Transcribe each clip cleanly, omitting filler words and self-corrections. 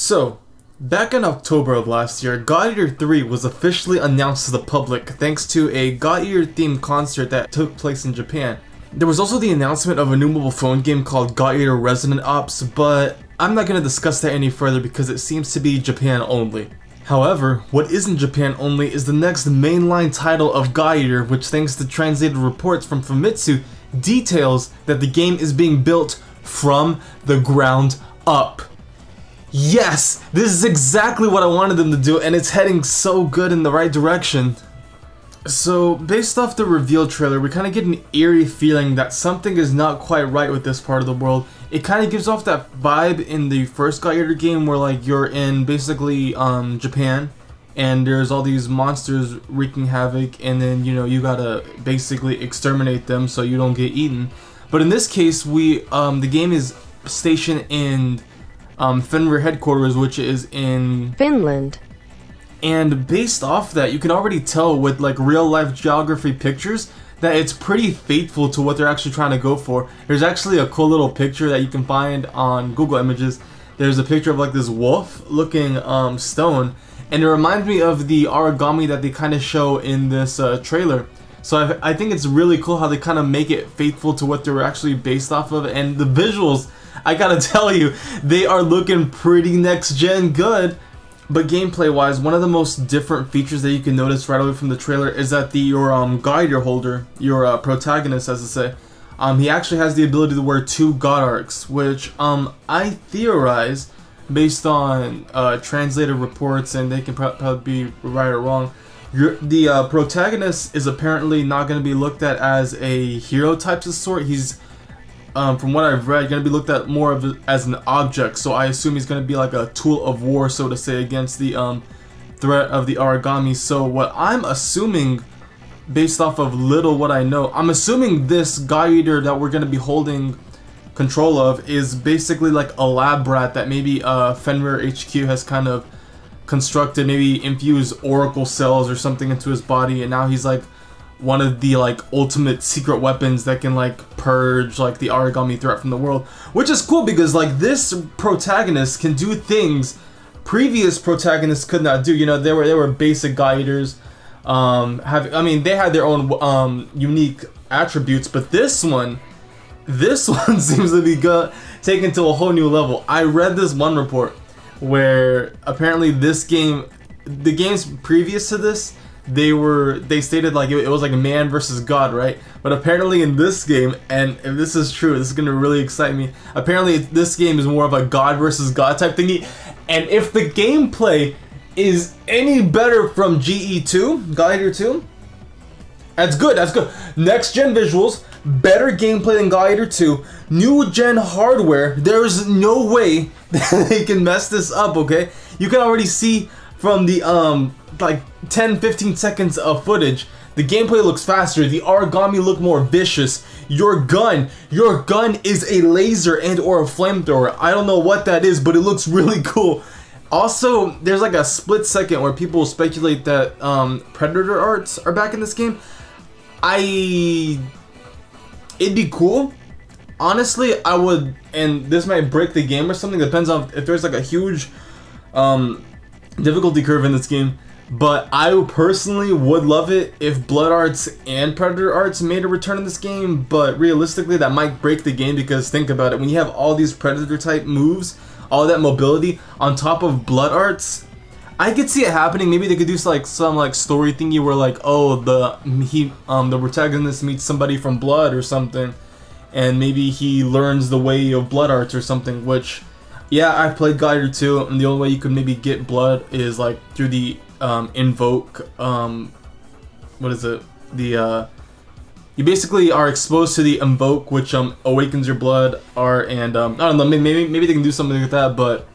So, back in October of last year, God Eater 3 was officially announced to the public thanks to a God Eater themed concert that took place in Japan. There was also the announcement of a new mobile phone game called God Eater Resonant Ops, but I'm not going to discuss that any further because it seems to be Japan only. However, what isn't Japan only is the next mainline title of God Eater, which thanks to translated reports from Famitsu, details that the game is being built from the ground up. Yes! This is exactly what I wanted them to do, and it's heading so good in the right direction. So, based off the reveal trailer, we kind of get an eerie feeling that something is not quite right with this part of the world. It kind of gives off that vibe in the first God Eater game where like you're in basically Japan and there's all these monsters wreaking havoc, and then you gotta basically exterminate them so you don't get eaten. But in this case, the game is stationed in Fenrir headquarters, which is in Finland. And based off that, you can already tell with like real life geography pictures that it's pretty faithful to what they're actually trying to go for. There's actually a cool little picture that you can find on Google Images. There's a picture of like this wolf looking stone, and it reminds me of the origami that they kind of show in this trailer. So I think it's really cool how they kind of make it faithful to what they're actually based off of, and the visuals, I gotta tell you, they are looking pretty next gen good. But gameplay wise, one of the most different features that you can notice right away from the trailer is that your God Eater holder, your protagonist as to say, he actually has the ability to wear 2 God Arcs, which I theorize, based on translated reports, and they can probably be right or wrong, the protagonist is apparently not going to be looked at as a hero type of sort. He's from what I've read, going to be looked at more as an object, so I assume he's going to be like a tool of war, so to say, against the threat of the origami. So what I'm assuming, based off of little what I know, I'm assuming this God Eater that we're going to be holding control of is basically like a lab rat that maybe Fenrir HQ has kind of constructed, maybe infused oracle cells or something into his body, and now he's like one of the like ultimate secret weapons that can like purge like the origami threat from the world, which is cool because like this protagonist can do things previous protagonists could not do. They were basic God Eaters, they had their own unique attributes, but this one seems to be taken to a whole new level. I read this one report where apparently the games previous to this, they stated like it was like a man versus God, right? But apparently in this game, and if this is true, this is gonna really excite me. Apparently this game is more of a God versus God type thingy, and if the gameplay is any better from GE2, God Eater 2, that's good. That's good. Next gen visuals, better gameplay than God Eater 2, new gen hardware. There is no way that they can mess this up. Okay, you can already see from the like 10-15 seconds of footage, the gameplay looks faster, the origami look more vicious, your gun is a laser and or a flamethrower. I don't know what that is, but it looks really cool. Also, there's like a split second where people speculate that Predator arts are back in this game. It'd be cool. Honestly, I would, and this might break the game or something, depends on if there's like a huge difficulty curve in this game, but I personally would love it if Blood Arts and Predator Arts made a return in this game. But realistically, that might break the game because think about it, when you have all these Predator type moves, all that mobility on top of Blood Arts, I could see it happening. Maybe they could do like some like story thingy where like, oh, the protagonist meets somebody from Blood or something, and maybe he learns the way of Blood Arts or something, which, yeah, I've played God Eater 2, and the only way you could maybe get blood is like through the invoke, what is it? You basically are exposed to the invoke, which awakens your blood, and I don't know, maybe they can do something like that, but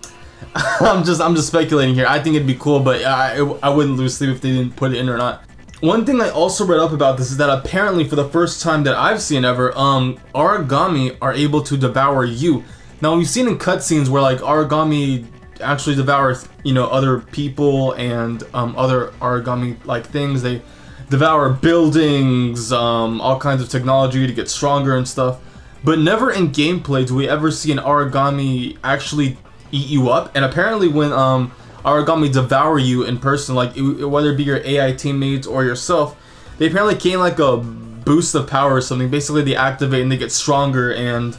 I'm just speculating here. I think it'd be cool, but I wouldn't lose sleep if they didn't put it in or not. One thing I also read up about this is that apparently for the first time that I've seen ever, origami are able to devour you. Now we've seen in cutscenes where like origami actually devour other people and other origami like things. They devour buildings, all kinds of technology to get stronger and stuff. But never in gameplay do we ever see an origami actually eat you up. And apparently when origami devour you in person, like whether it be your AI teammates or yourself, they apparently gain like a boost of power or something. Basically they activate and they get stronger, and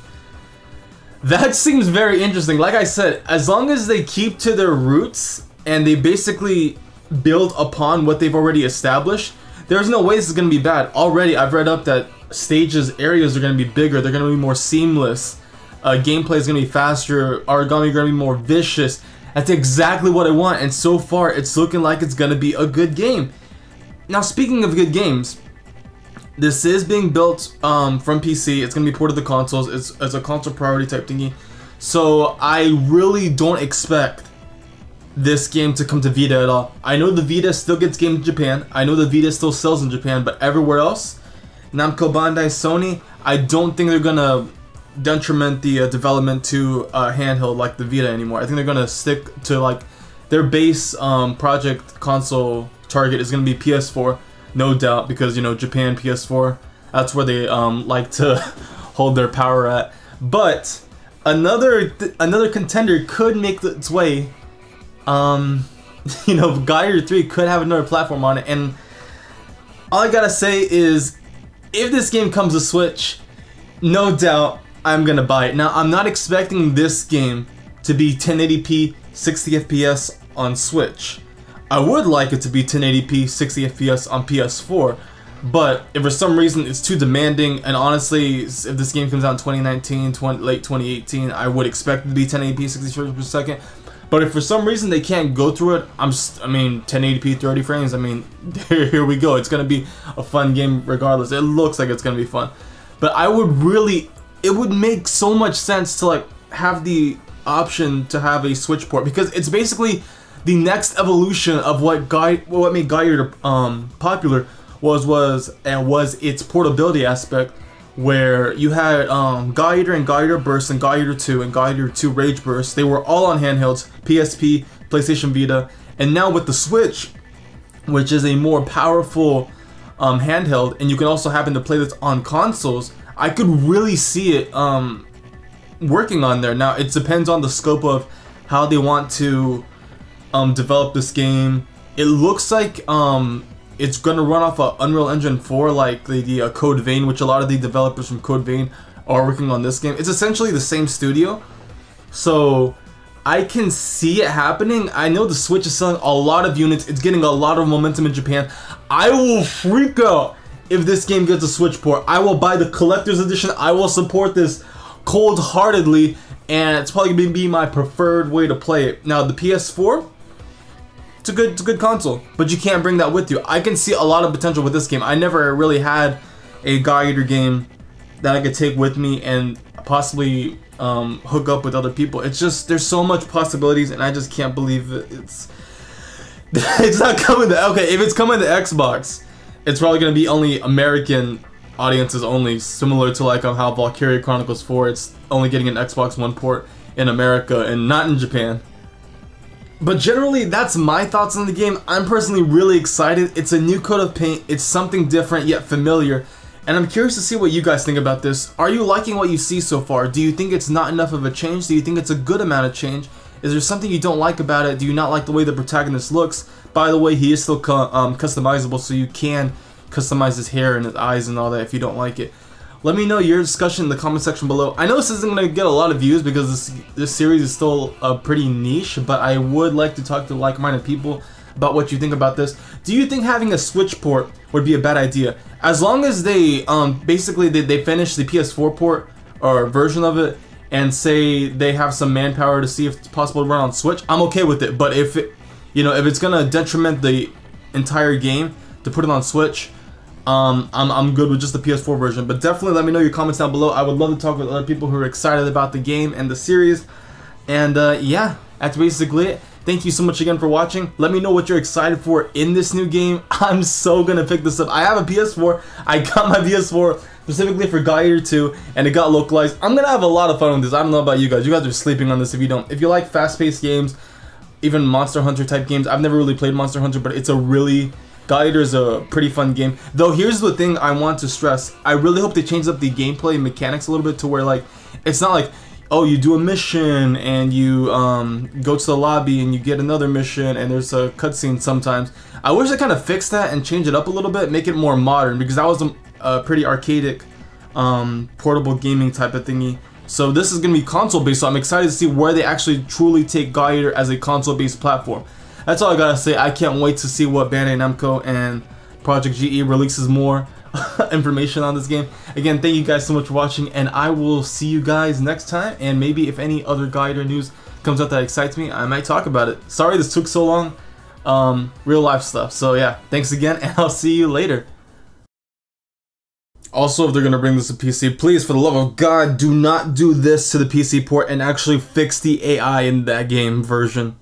that seems very interesting. Like I said, as long as they keep to their roots and they basically build upon what they've already established, there's no way this is going to be bad. Already I've read up that areas are going to be bigger, they're going to be more seamless, gameplay is going to be faster, origami is going to be more vicious. That's exactly what I want, and so far it's looking like it's going to be a good game. Now speaking of good games, this is being built from PC, it's going to be ported to consoles, it's a console priority type thingy. So I really don't expect this game to come to Vita at all. I know the Vita still gets games in Japan, I know the Vita still sells in Japan, but everywhere else, Namco Bandai, Sony, I don't think they're gonna detriment the development to handheld like the Vita anymore. I think they're gonna stick to like their base project console target is gonna be PS4, no doubt, because you know Japan, PS4, that's where they like to hold their power at. But another contender could make its way. You know, Gyre 3 could have another platform on it, and all I gotta say is, if this game comes to Switch, no doubt I'm gonna buy it. Now, I'm not expecting this game to be 1080p 60 FPS on Switch. I would like it to be 1080p 60 FPS on PS4, but if for some reason it's too demanding, and honestly, if this game comes out in 2019, late 2018, I would expect it to be 1080p 60 frames per second. But if for some reason they can't go through it, I mean, 1080p 30 frames, I mean, here we go. It's gonna be a fun game regardless. It looks like it's gonna be fun. But I would really, it would make so much sense to like have the option to have a Switch port, because it's basically the next evolution of what made Gyre popular was its portability aspect, where you had Gyre and Gyre Burst and Gyre 2 and Gyre 2 Rage Burst. They were all on handhelds, PSP, PlayStation Vita, and now with the Switch, which is a more powerful handheld, and you can also happen to play this on consoles, I could really see it working on there. Now, it depends on the scope of how they want to develop this game. It looks like it's gonna run off of Unreal Engine 4, like the Code Vein, which a lot of the developers from Code Vein are working on this game. It's essentially the same studio, so I can see it happening. I know the Switch is selling a lot of units, it's getting a lot of momentum in Japan. I will freak out if this game gets a Switch port. I will buy the collector's edition, I will support this cold-heartedly, and it's probably gonna be my preferred way to play it. Now, the PS4, it's a good console, but you can't bring that with you. I can see a lot of potential with this game. I never really had a Gyre game that I could take with me and possibly hook up with other people. It's just, there's so much possibilities, and I just can't believe it's not coming to, okay, if it's coming to Xbox, it's probably going to be only American audiences only, similar to like how Valkyria Chronicles 4, it's only getting an Xbox One port in America and not in Japan. But generally, that's my thoughts on the game. I'm personally really excited. It's a new coat of paint. It's something different yet familiar. And I'm curious to see what you guys think about this. Are you liking what you see so far? Do you think it's not enough of a change? Do you think it's a good amount of change? Is there something you don't like about it? Do you not like the way the protagonist looks? By the way, he is still customizable, so you can customize his hair and his eyes and all that if you don't like it. Let me know your discussion in the comment section below. I know this isn't going to get a lot of views because this series is still pretty niche, but I would like to talk to like-minded people about what you think about this. Do you think having a Switch port would be a bad idea? As long as they basically they finish the PS4 port or version of it and say they have some manpower to see if it's possible to run on Switch, I'm okay with it. But if it, you know, if it's gonna detriment the entire game to put it on Switch, I'm good with just the PS4 version. But definitely let me know your comments down below. I would love to talk with other people who are excited about the game and the series. And yeah, that's basically it. Thank you so much again for watching. Let me know what you're excited for in this new game. I'm so gonna pick this up. I have a PS4. I got my PS4 specifically for Gyre 2, and it got localized. I'm gonna have a lot of fun with this. I don't know about you guys. You guys are sleeping on this if you don't. If you like fast-paced games, even Monster Hunter type games. I've never really played Monster Hunter, but it's a really... Gyre is a pretty fun game. Though here's the thing I want to stress. I really hope they change up the gameplay mechanics a little bit to where like, it's not like, oh, you do a mission and you go to the lobby and you get another mission and there's a cutscene sometimes. I wish they kind of fixed that and change it up a little bit, make it more modern, because that was a pretty archaic portable gaming type of thingy. So this is going to be console based, so I'm excited to see where they actually truly take God Eater as a console based platform. That's all I gotta say. I can't wait to see what Bandai Namco and Project GE releases more information on this game. Again, thank you guys so much for watching, and I will see you guys next time. And maybe if any other God Eater news comes out that excites me, I might talk about it. Sorry this took so long. Real life stuff. So yeah, thanks again, and I'll see you later. Also, if they're gonna bring this to PC, please, for the love of God, do not do this to the PC port and actually fix the AI in that game version.